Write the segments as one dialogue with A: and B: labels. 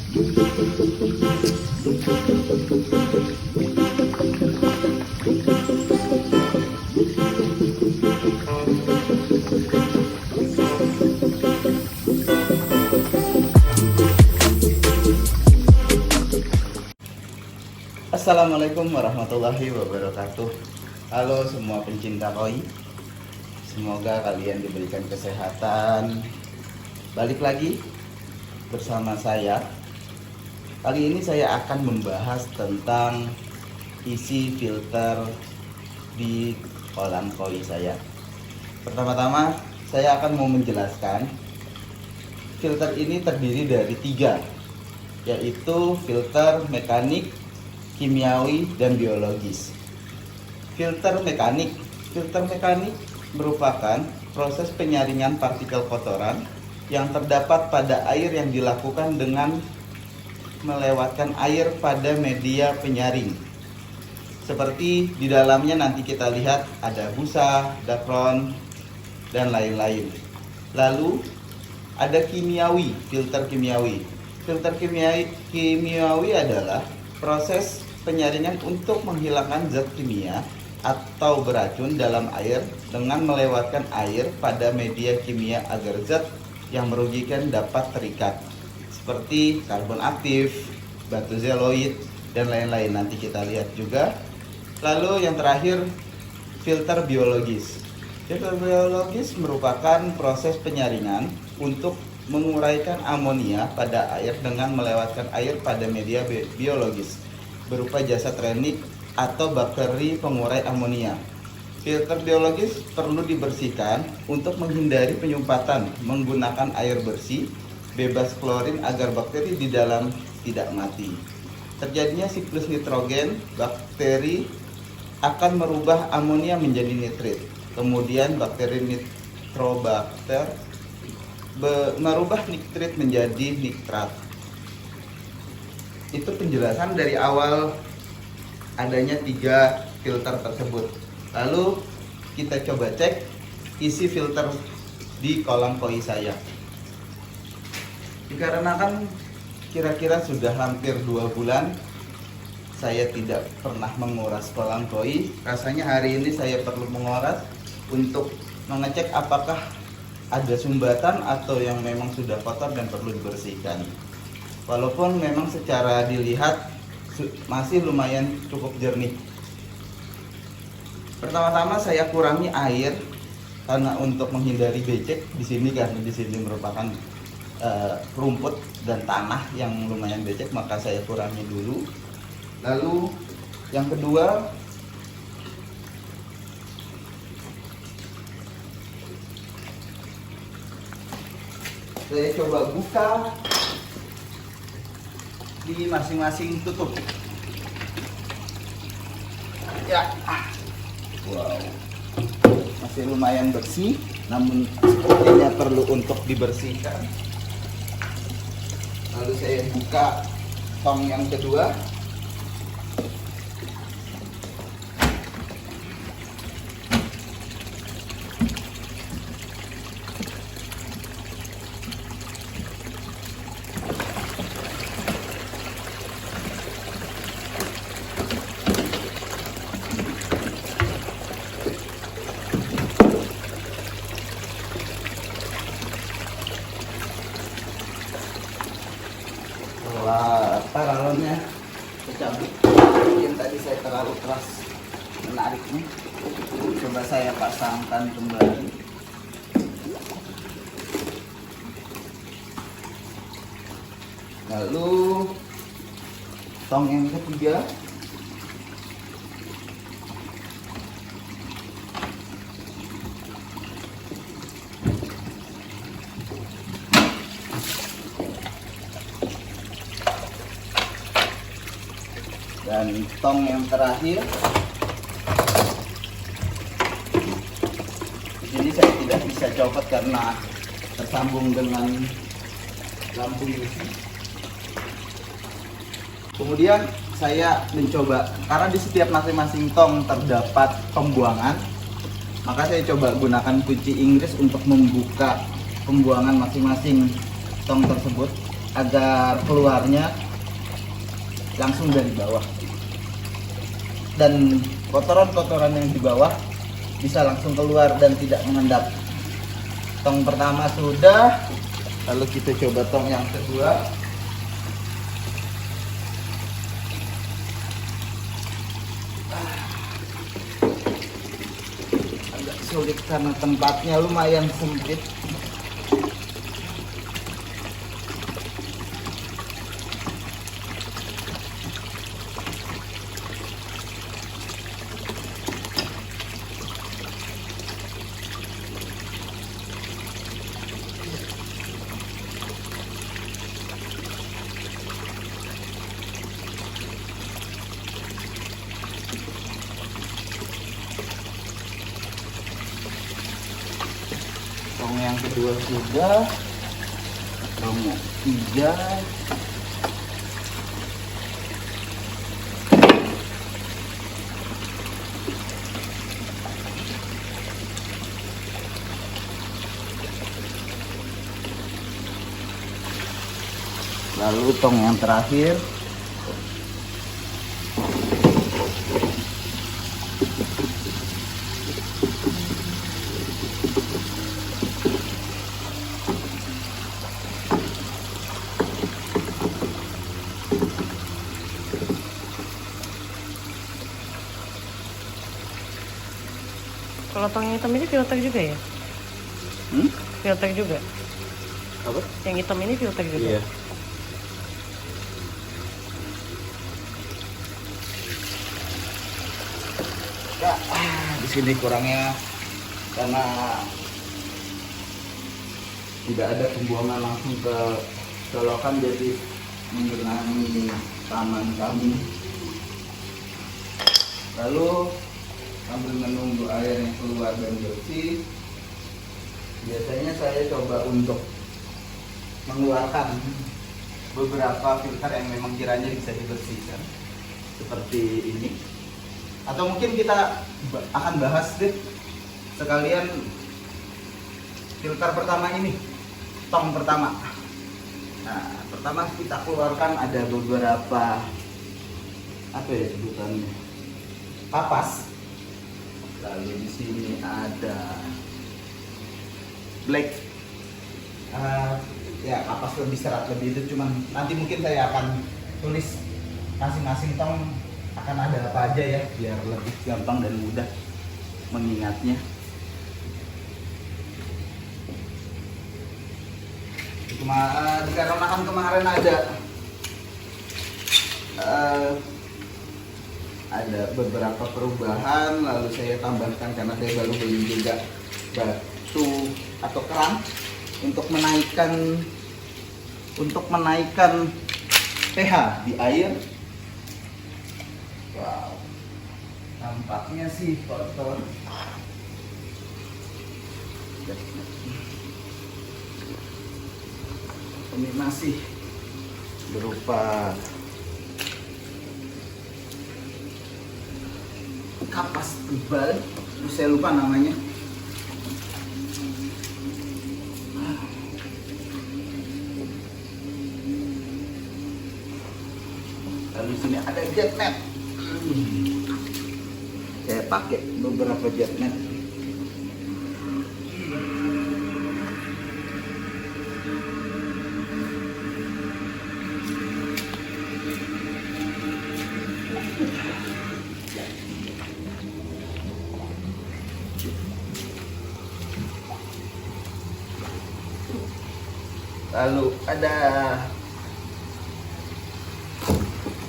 A: Assalamualaikum warahmatullahi wabarakatuh. Halo semua pencinta koi, semoga kalian diberikan kesehatan. Balik lagi bersama saya. Kali ini saya akan membahas tentang isi filter di kolam koi saya. Pertama-tama saya akan mau menjelaskan filter ini terdiri dari 3, yaitu filter mekanik, kimiawi, dan biologis. Filter mekanik merupakan proses penyaringan partikel kotoran yang terdapat pada air yang dilakukan dengan melewatkan air pada media penyaring. Seperti di dalamnya nanti kita lihat ada busa, dakron, dan lain-lain. Lalu ada kimiawi, filter kimiawi. Filter kimiawi adalah proses penyaringan untuk menghilangkan zat kimia atau beracun dalam air dengan melewatkan air pada media kimia agar zat yang merugikan dapat terikat, seperti karbon aktif, batu zeoloid, dan lain-lain. Nanti kita lihat juga. Lalu yang terakhir, filter biologis. Filter biologis merupakan proses penyaringan untuk menguraikan amonia pada air dengan melewatkan air pada media biologis berupa jasad renik atau bakteri pengurai amonia. Filter biologis perlu dibersihkan untuk menghindari penyumpatan menggunakan air bersih bebas klorin agar bakteri di dalam tidak mati. Terjadinya siklus nitrogen, bakteri akan merubah amonia menjadi nitrit. Kemudian bakteri nitrobakter merubah nitrit menjadi nitrat. Itu penjelasan dari awal adanya 3 filter tersebut. Lalu kita coba cek isi filter di kolam koi saya. Dikarenakan kira-kira sudah hampir 2 bulan saya tidak pernah menguras kolam koi, rasanya hari ini saya perlu menguras untuk mengecek apakah ada sumbatan atau yang memang sudah kotor dan perlu dibersihkan. Walaupun memang secara dilihat masih lumayan cukup jernih. Pertama-tama saya kurangi air karena untuk menghindari becek di sini, karena di sini merupakan rumput dan tanah yang lumayan becek, maka saya kurangi dulu. Lalu yang kedua, saya coba buka di masing-masing tutup. Ya, wow, masih lumayan bersih, namun sepertinya perlu untuk dibersihkan. Lalu saya buka tong yang kedua. Setelah paralonnya tercabut, mungkin tadi saya terlalu keras menariknya, coba saya pasangkan kembali. Lalu tong yang ketiga, dan tong yang terakhir. Di sini saya tidak bisa copot karena tersambung dengan lambung besi. Kemudian saya mencoba, karena di setiap masing-masing tong terdapat pembuangan, maka saya coba gunakan kunci Inggris untuk membuka pembuangan masing-masing tong tersebut agar keluarnya langsung dari bawah, dan kotoran-kotoran yang di bawah bisa langsung keluar dan tidak mengendap. Tong pertama sudah, lalu kita coba tong yang kedua. Agak sulit karena tempatnya lumayan sempit. Tong yang kedua sudah, tong yang ketiga, lalu tong yang terakhir.
B: Kalau tong yang hitam ini filter juga ya? Filter juga?
A: Apa?
B: Yang hitam ini filter juga?
A: Iya. Ya, di sini kurangnya karena tidak ada pembuangan langsung ke colokan, jadi menggenangi taman kami. Lalu sambil menunggu air yang keluar dan bersih, biasanya saya coba untuk mengeluarkan beberapa filter yang memang kiranya bisa dibersihkan, seperti ini. Atau mungkin kita akan bahas deh sekalian filter pertama ini, tong pertama. Nah, pertama kita keluarkan ada beberapa apa ya sebutannya, kapas. Lalu di sini ada black, ya kapas lebih serat lebih itu, cuman nanti mungkin saya akan tulis masing-masing tong akan ada apa aja ya, biar lebih gampang dan mudah mengingatnya. Cuma dikarenakan kemarin ada beberapa perubahan, lalu saya tambahkan karena saya baru beli juga batu atau kerang untuk menaikkan pH di air. Wow, nampaknya sih kotor. Ini masih berupa kapas tebal, saya lupa namanya. Lalu di sini ada jet net. Saya pakai beberapa jet net. Lalu ada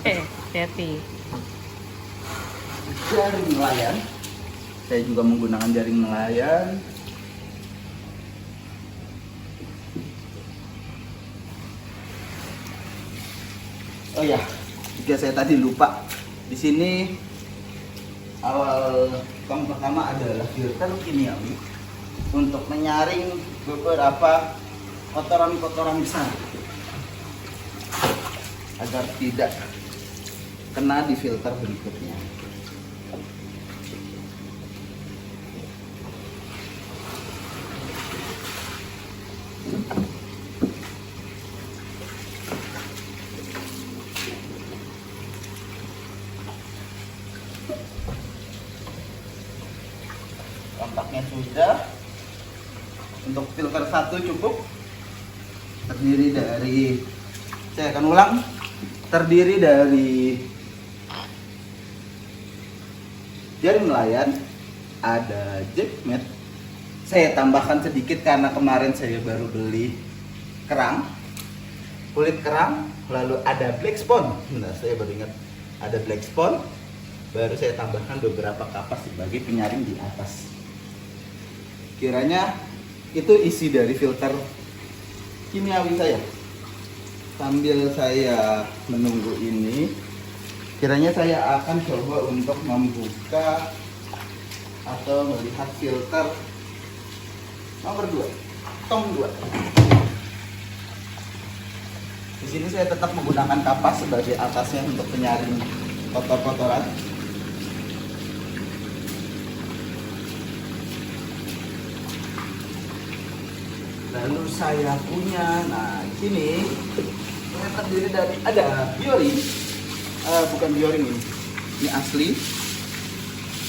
B: hati-hati.
A: jaring nelayan. Saya juga menggunakan jaring nelayan. Oh ya, jika saya tadi lupa, di sini awal tong pertama adalah filter kimiawi untuk menyaring beberapa kotoran-kotoran besar agar tidak kena di filter berikutnya. Sudah. Untuk filter 1 cukup. Terdiri dari, saya akan ulang, terdiri dari jaring nelayan, ada jackmet. Saya tambahkan sedikit karena kemarin saya baru beli kerang, kulit kerang, lalu ada black spon. Bentar, saya baru ingat ada black spon. Baru saya tambahkan beberapa kapas sebagai penyaring di atas. Kiranya itu isi dari filter kimiawi saya. Sambil saya menunggu ini, kiranya saya akan coba untuk membuka atau melihat filter nomor 2, tong 2. Di sini saya tetap menggunakan kapas sebagai atasnya untuk penyaring kotor-kotoran. Lalu saya punya, nah di sini ini terdiri dari ada bioring, bukan bioring ini asli.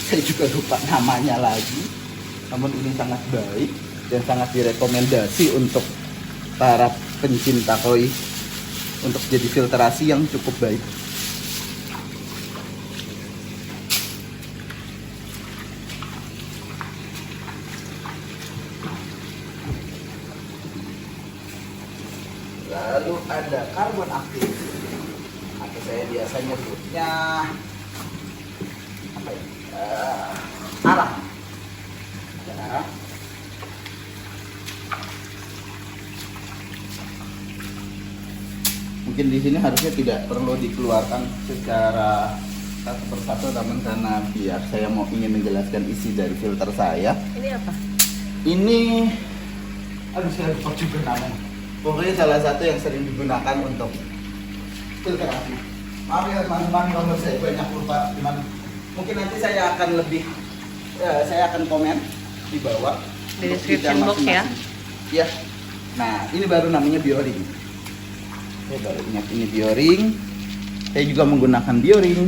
A: Saya juga lupa namanya lagi, namun ini sangat baik dan sangat direkomendasi untuk para pencinta koi untuk jadi filtrasi yang cukup baik. Lalu ada karbon aktif, atau saya biasa nyebutnya apa ya? Arang. Ya. Mungkin di sini harusnya tidak perlu dikeluarkan secara satu persatu, namun karena biar saya mau ingin menjelaskan isi dari filter saya.
B: Ini apa?
A: Ini, aduh saya lupa juga namanya. Pokoknya salah satu yang sering digunakan untuk filtrasi. Maaf ya teman-teman kalau saya banyak lupa, cuman mungkin nanti saya akan saya akan komen di bawah
B: Di description box ya.
A: Ya. Nah, ini baru namanya bioring. Saya baru ingat ini bioring. Saya juga menggunakan bioring.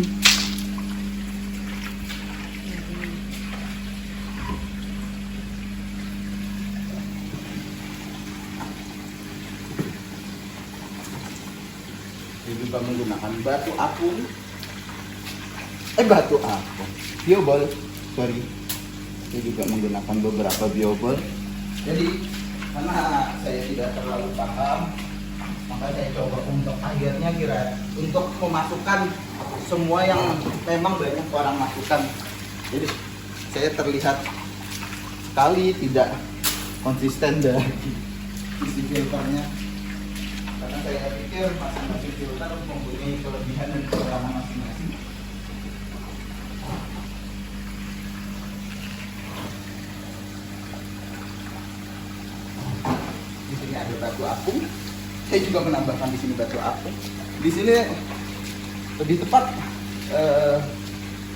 A: Saya juga menggunakan batu apung. Biobol. Sorry. Saya juga menggunakan beberapa biobol. Jadi karena saya tidak terlalu paham, maka saya coba untuk akhirnya untuk memasukkan semua yang memang banyak orang masukkan. Jadi saya terlihat sekali tidak konsisten dari isi filternya, karena saya pikir masing-masing filter mempunyai kelebihan dan kekurangan masing-masing. Di sini ada batu apung. Saya juga menambahkan di sini batu apung. Di sini lebih tepat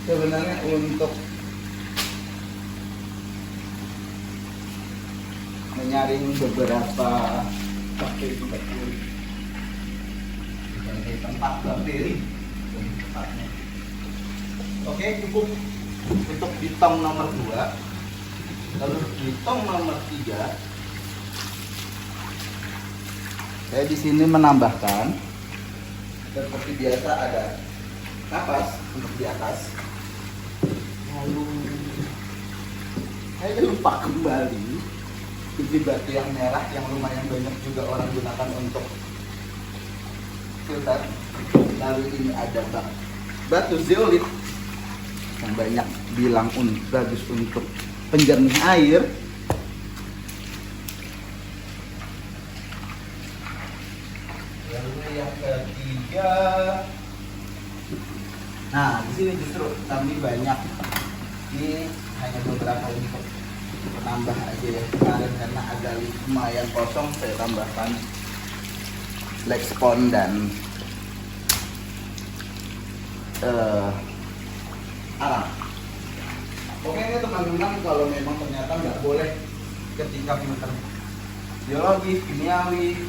A: sebenarnya untuk menyaring beberapa bakteri. Tempat bakteri. Oke, cukup untuk di tong nomor 2. Lalu di tong nomor 3 saya di sini menambahkan seperti biasa ada kapas untuk di atas. Lalu saya lupa kembali ini batu yang merah yang lumayan banyak juga orang gunakan untuk filter. Lalu ini ada batu zeolit yang banyak bilang bagus untuk penjernih air. Lalu yang ketiga, nah di sini justru kami banyak, ini hanya beberapa untuk menambah aja ya. Kemarin karena agak lumayan kosong, saya tambahkan black spon dan arang. Oke ini teman-teman, kalau memang ternyata nggak boleh ketika filter biologis, kimiawi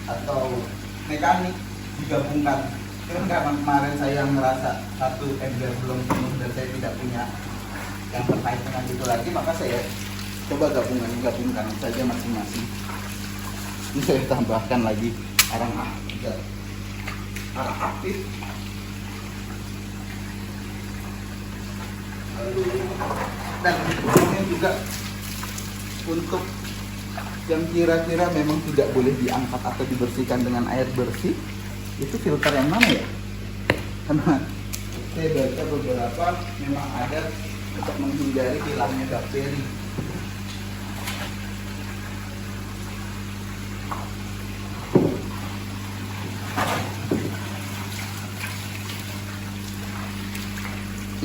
A: atau mekanik digabungkan. Karena kemarin saya merasa satu ember belum penuh dan saya tidak punya yang terkait dengan itu lagi, maka saya coba gabungkan saja masing-masing. Ini saya tambahkan lagi arang aktif. Dan kemudian juga untuk yang kira-kira memang tidak boleh diangkat atau dibersihkan dengan air bersih, itu filter yang mana ya? Karena saya baca beberapa memang ada untuk menghindari hilangnya bakteri.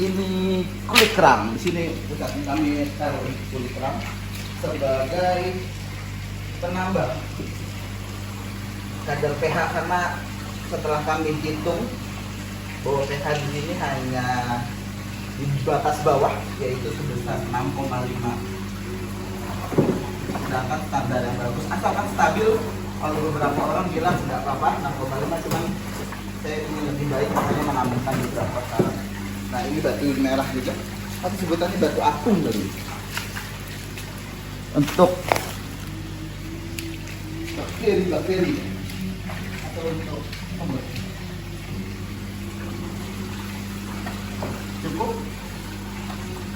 A: Ini kulit kerang. Di sini pusatnya kami taruh kulit kerang sebagai penambah kadar pH, karena setelah kami hitung bahwa pH di sini hanya di batas bawah, yaitu sebesar 6,5. Sedangkan standar yang bagus asalkan stabil. Kalau beberapa orang bilang nggak apa-apa 6,5, cuman saya ingin lebih baik, makanya menambahkan beberapa syarat. Nah, ini batu merah juga, atau sebutannya batu apung tadi. Untuk bakteri atau untuk cukup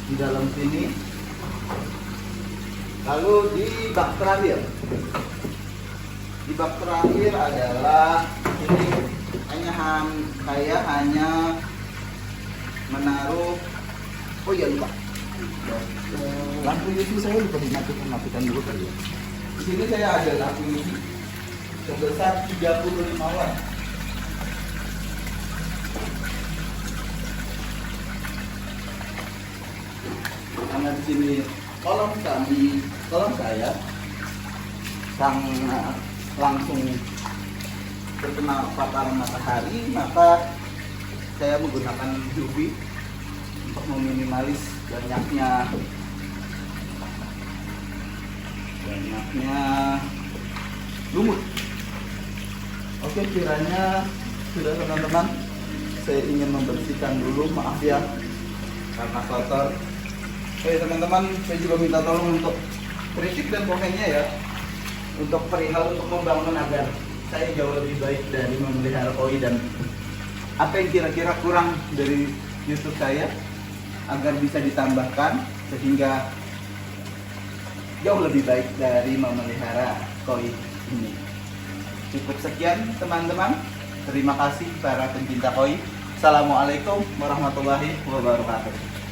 A: di dalam sini. Lalu di bak terakhir adalah ini saya hanya menaruh, oh iya lupa, lampu UV saya lupa dimatikan dulu kali ya. Di sini saya ada lampu UV sebesar 35 watt. Karena di sini kolom saya langsung terkena paparan matahari, maka saya menggunakan UV untuk meminimalis banyaknya lumut. Oke, kiranya sudah teman-teman, saya ingin membersihkan dulu, maaf ya karena kotor. Oke teman-teman, saya juga minta tolong untuk kritik dan komennya ya, untuk perihal untuk membangun agar saya jauh lebih baik dari memelihara koi, dan apa yang kira-kira kurang dari YouTube saya agar bisa ditambahkan sehingga jauh lebih baik dari memelihara koi ini. Cukup sekian teman-teman. Terima kasih para pencinta koi. Assalamualaikum warahmatullahi wabarakatuh.